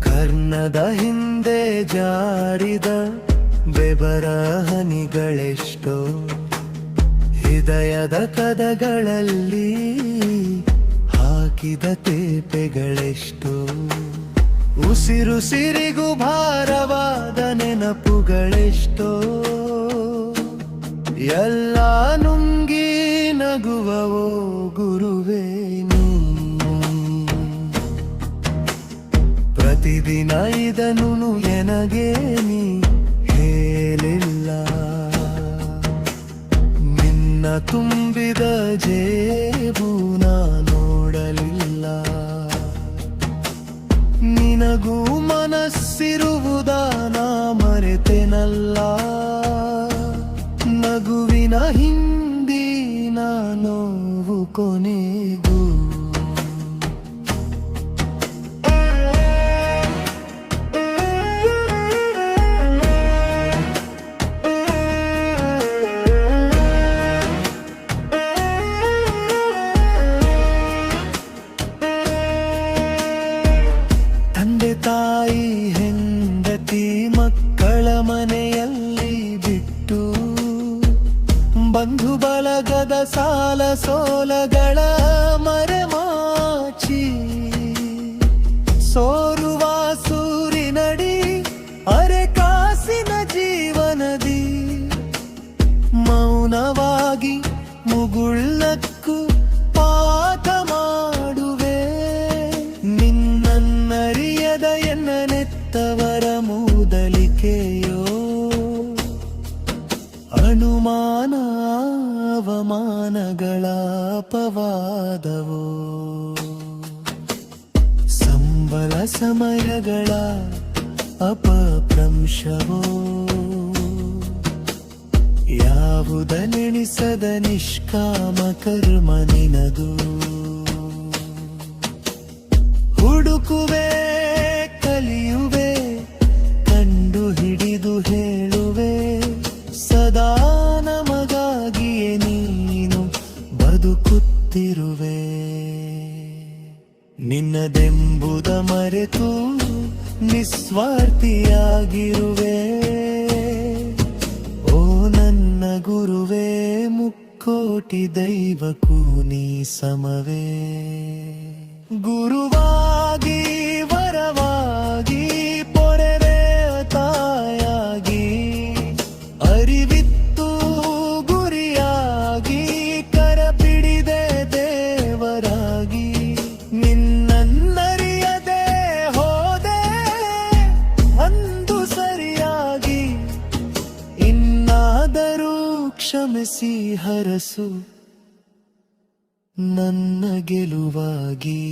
ಕರ್ಣದ ಹಿಂದೆ ಜಾರಿದ ಬೆವರ ಹನಿಗಳೆಷ್ಟೋ, ಹೃದಯದ ಕದಗಳಲ್ಲಿ ಹಾಕಿದ ತೇಪೆಗಳೆಷ್ಟೋ, ಉಸಿರುಸಿರಿಗೂ ಭಾರವಾದ ನೆನಪುಗಳೆಷ್ಟೋ, ಎಲ್ಲ ನುಂಗಿ ನಗುವವೋ ಗುರುವೇ ನೀ. ಪ್ರತಿದಿನ ಇದನ್ನು ಎನಗೆ ನೀ ಹೇಳಿಲ್ಲ, ನಿನ್ನ ತುಂಬಿದ ಜೇಬು ನಾ ನೋಡಲಿಲ್ಲ. ನಿನಗೂ ಮನಸ್ಸಿರುವುದಾನ ಮರೆತೆನಲ್ಲ, ನಗುವಿನ ಹಿಂದಿನ ನೋವು ಕೊನೆಗೂ. ತಂದೆ ತಾಯಿ ಹೆಂಡತಿ ಮಕ್ಕಳ ಮನೆಯಲ್ಲಿ ಬಿಟ್ಟು, ಬಂಧು ಬಳಗದ ಸಾಲ ಸೋಲಗಳ ಮರೆಮಾಚಿ, ಸೋರುವ ಸೂರಿನಡಿ ಅರೆ ಕಾಸಿನ ಜೀವನದಿ, ಮೌನವಾಗಿ ಮುಗುಳ್ನಕ್ಕು ಪಾಠ ಮಾಡುವೆ. ನಿನ್ನನ್ನರಿಯದ ಎನ್ನ ನೆತ್ತವರ ಮೂದಲಿಕೆಯೋ, ಅನುಮಾನ ಅವಮಾನಗಳ ಅಪವಾದವೋ, ಸಂಬಳ ಸಮಯಗಳ ಅಪಭ್ರಂಶವೋ, ಯಾವುದನೆಣಿಸದ ನಿಷ್ಕಾಮ ಕರ್ಮ ನಿನದು. ಹುಡುಕುವೆ ಕಲಿಯುವೆ ಕಂಡು ಹಿಡಿದು ಹೇಳುವೆ, ಸದಾ ನಮಗಾಗಿಯೇ ನೀನು ಬದುಕುತ್ತಿರುವೆ. ನಿನ್ನದೆಂಬುದ ಮರೆತು ನಿಸ್ವಾರ್ಥಿಯಾಗಿರುವೆ. ಓ ನನ್ನ ಗುರುವೇ, ಮುಕ್ಕೋಟಿ ದೈವಕ್ಕೂ ನೀ ಸಮವೇ. ಗುರುವಾಗಿ ವರವಾಗಿ ಪೊರೆವೆ ತಾಯಾಗಿ, ಅರಿವಿತ್ತು ಗುರಿಯಾಗಿ ಕರಪಿಡಿದೆ ದೇವರಾಗಿ. ನಿನ್ನನ್ನರಿಯದೆ ಹೋದೆ ಅಂದು ಸರಿಯಾಗಿ, ಇನ್ನಾದರೂ ಕ್ಷಮಿಸಿ ಹರಸು ನನ್ನ ಗೆಲುವಾಗಿ.